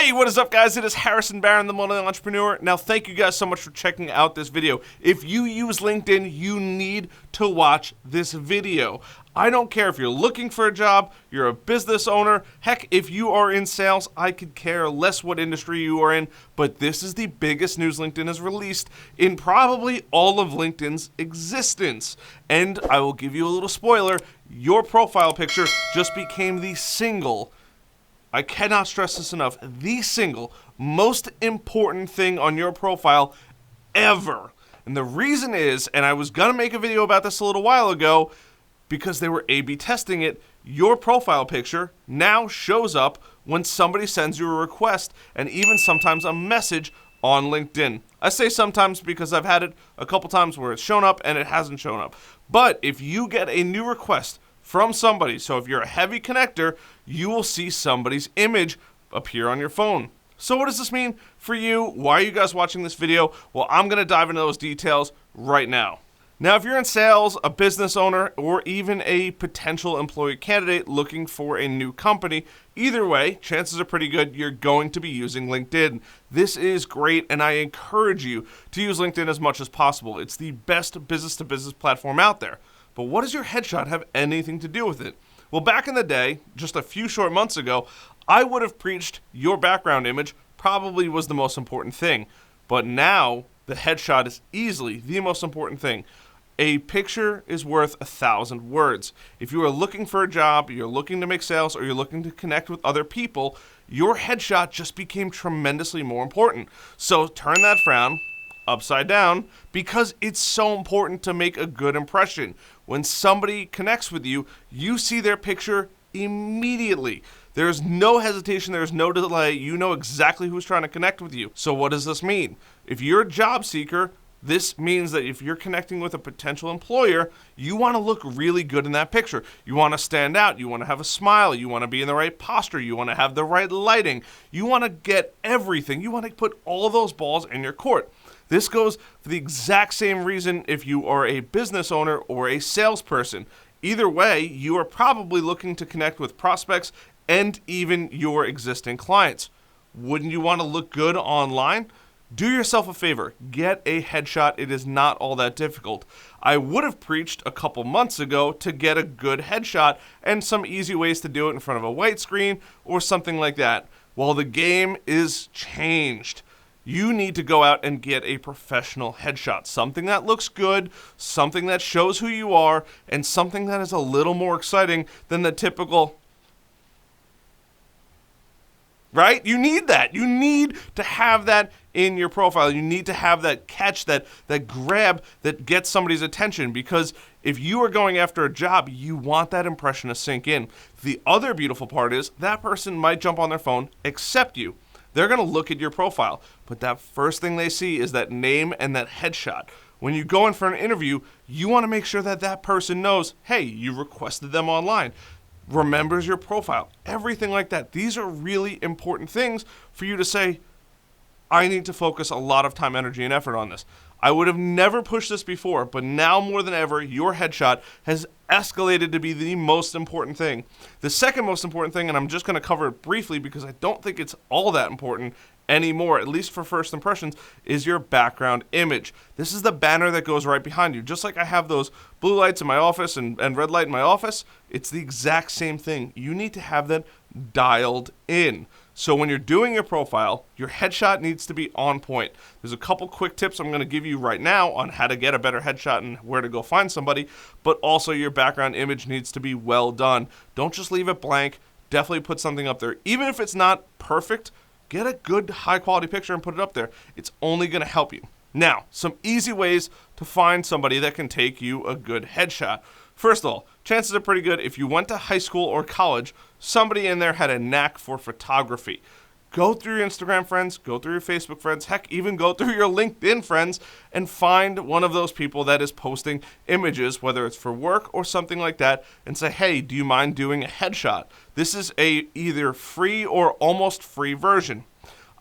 Hey, what is up, guys? It is Harrison Barron, the Millennial Entrepreneur. Now, thank you guys so much for checking out this video. If you use LinkedIn, you need to watch this video. I don't care if you're looking for a job, you're a business owner, heck, if you are in sales, I could care less what industry you are in, but this is the biggest news LinkedIn has released in probably all of LinkedIn's existence. And I will give you a little spoiler, your profile picture just became the single, I cannot stress this enough, the single most important thing on your profile ever. And the reason is, and I was going to make a video about this a little while ago, because they were A/B testing it, your profile picture now shows up when somebody sends you a request and even sometimes a message on LinkedIn. I say sometimes because I've had it a couple times where it's shown up and it hasn't shown up. But if you get a new request from somebody, so if you're a heavy connector, you will see somebody's image appear on your phone. So what does this mean for you? Why are you guys watching this video? Well, I'm going to dive into those details right now. Now, if you're in sales, a business owner, or even a potential employee candidate looking for a new company, either way, chances are pretty good you're going to be using LinkedIn. This is great, and I encourage you to use LinkedIn as much as possible. It's the best business-to-business platform out there. But what does your headshot have anything to do with it? Well, back in the day, just a few short months ago, I would have preached your background image probably was the most important thing. But now, the headshot is easily the most important thing. A picture is worth 1,000 words. If you are looking for a job, you're looking to make sales, or you're looking to connect with other people, your headshot just became tremendously more important. So turn that frown upside down, because it's so important to make a good impression. When somebody connects with you, you see their picture immediately. There's no hesitation, there's no delay. You know exactly who's trying to connect with you. So what does this mean? If you're a job seeker, this means that if you're connecting with a potential employer, you want to look really good in that picture. You want to stand out. You want to have a smile. You want to be in the right posture. You want to have the right lighting. You want to get everything. You want to put all of those balls in your court. This goes for the exact same reason if you are a business owner or a salesperson. Either way, you are probably looking to connect with prospects and even your existing clients. Wouldn't you want to look good online? Do yourself a favor, get a headshot. It is not all that difficult. I would have preached a couple months ago to get a good headshot and some easy ways to do it in front of a white screen or something like that. Well, the game is changed. You need to go out and get a professional headshot, something that looks good, something that shows who you are, and something that is a little more exciting than the typical, right? You need that. You need to have that in your profile. You need to have that catch, that grab that gets somebody's attention, because if you are going after a job, you want that impression to sink in. The other beautiful part is that person might jump on their phone, accept you. They're going to look at your profile, but that first thing they see is that name and that headshot. When you go in for an interview, you want to make sure that that person knows, hey, you requested them online, remembers your profile, everything like that. These are really important things for you to say, I need to focus a lot of time, energy, and effort on this. I would have never pushed this before, but now more than ever, your headshot has escalated to be the most important thing. The second most important thing, and I'm just going to cover it briefly because I don't think it's all that important anymore, at least for first impressions, is your background image. This is the banner that goes right behind you. Just like I have those blue lights in my office and red light in my office, it's the exact same thing. You need to have that dialed in. So when you're doing your profile, your headshot needs to be on point. There's a couple quick tips I'm going to give you right now on how to get a better headshot and where to go find somebody, but also your background image needs to be well done. Don't just leave it blank. Definitely put something up there. Even if it's not perfect, get a good high quality picture and put it up there. It's only going to help you. Now, some easy ways to find somebody that can take you a good headshot. First of all, chances are pretty good if you went to high school or college, somebody in there had a knack for photography. Go through your Instagram friends, go through your Facebook friends, heck, even go through your LinkedIn friends and find one of those people that is posting images, whether it's for work or something like that, and say, hey, do you mind doing a headshot? This is a either free or almost free version.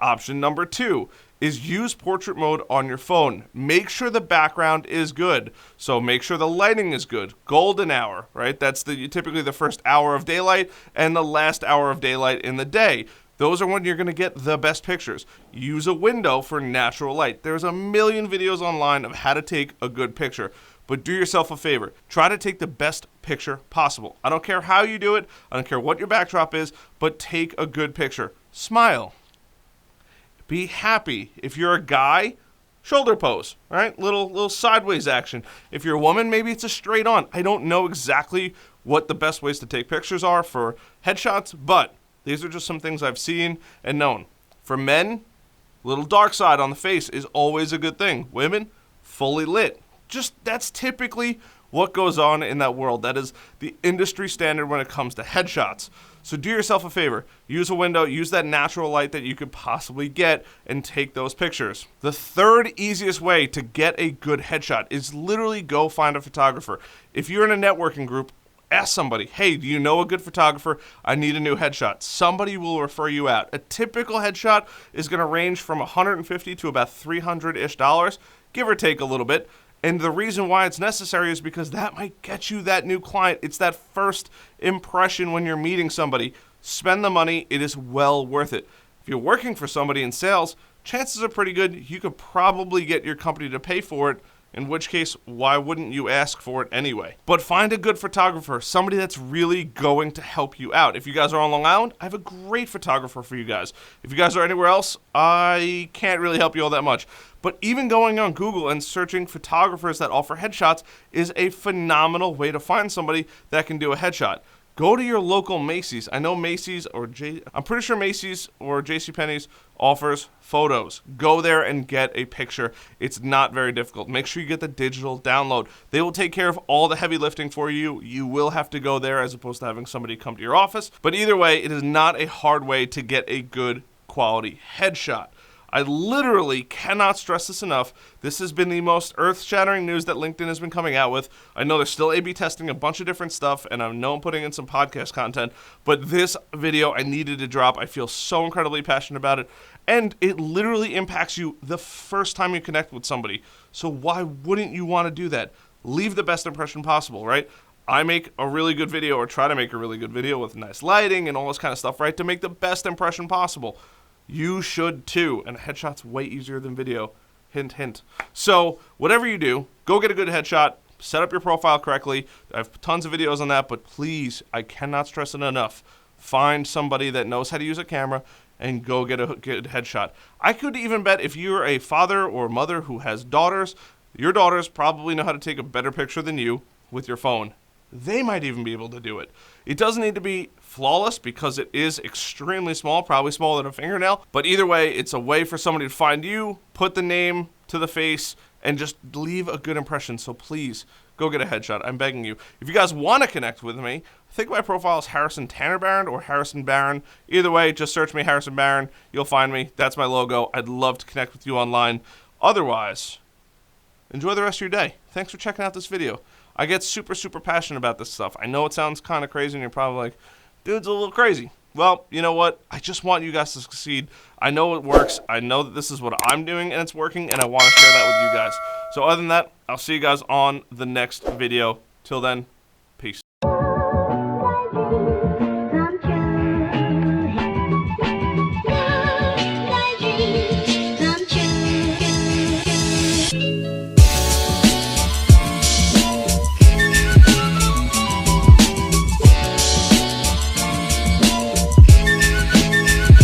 Option number 2 is use portrait mode on your phone. Make sure the background is good. So make sure the lighting is good. Golden hour, right? That's typically the first hour of daylight and the last hour of daylight in the day. Those are when you're going to get the best pictures. Use a window for natural light. There's a million videos online of how to take a good picture. But do yourself a favor. Try to take the best picture possible. I don't care how you do it. I don't care what your backdrop is, but take a good picture. Smile. Be happy. If you're a guy, shoulder pose, right? Little sideways action. If you're a woman, maybe it's a straight on. I don't know exactly what the best ways to take pictures are for headshots, but these are just some things I've seen and known. For men, little dark side on the face is always a good thing. Women, fully lit. Just that's typically what goes on in that world. That is the industry standard when it comes to headshots. So do yourself a favor. Use a window, use that natural light that you could possibly get, and take those pictures. The third easiest way to get a good headshot is literally go find a photographer. If you're in a networking group, ask somebody, hey, do you know a good photographer? I need a new headshot. Somebody will refer you out. A typical headshot is going to range from $150 to about $300-ish, give or take a little bit. And the reason why it's necessary is because that might get you that new client. It's that first impression when you're meeting somebody. Spend the money. It is well worth it. If you're working for somebody in sales, chances are pretty good you could probably get your company to pay for it, in which case, why wouldn't you ask for it anyway? But find a good photographer, somebody that's really going to help you out. If you guys are on Long Island, I have a great photographer for you guys. If you guys are anywhere else, I can't really help you all that much. But even going on Google and searching photographers that offer headshots is a phenomenal way to find somebody that can do a headshot. Go to your local Macy's. I know Macy's I'm pretty sure Macy's or JCPenney's offers photos. Go there and get a picture. It's not very difficult. Make sure you get the digital download. They will take care of all the heavy lifting for you. You will have to go there as opposed to having somebody come to your office. But either way, it is not a hard way to get a good quality headshot. I literally cannot stress this enough. This has been the most earth-shattering news that LinkedIn has been coming out with. I know they're still A/B testing a bunch of different stuff, and I know I'm putting in some podcast content, but this video I needed to drop. I feel so incredibly passionate about it, and it literally impacts you the first time you connect with somebody. So why wouldn't you want to do that? Leave the best impression possible, right? I make a really good video, or try to make a really good video with nice lighting and all this kind of stuff, right, to make the best impression possible. You should too, and a headshot's way easier than video. Hint, hint. So whatever you do, go get a good headshot, set up your profile correctly. I have tons of videos on that, but please, I cannot stress it enough. Find somebody that knows how to use a camera and go get a good headshot. I could even bet if you're a father or mother who has daughters, your daughters probably know how to take a better picture than you with your phone. They might even be able to do it. It doesn't need to be flawless because it is extremely small, probably smaller than a fingernail. But either way, it's a way for somebody to find you, put the name to the face, and just leave a good impression. So please, go get a headshot. I'm begging you. If you guys want to connect with me, I think my profile is Harrison Tanner Barron or Harrison Barron. Either way, just search me, Harrison Barron. You'll find me. That's my logo. I'd love to connect with you online. Otherwise, enjoy the rest of your day. Thanks for checking out this video. I get super, super passionate about this stuff. I know it sounds kind of crazy, and you're probably like, dude's a little crazy. Well, you know what? I just want you guys to succeed. I know it works. I know that this is what I'm doing, and it's working, and I want to share that with you guys. So other than that, I'll see you guys on the next video. Till then,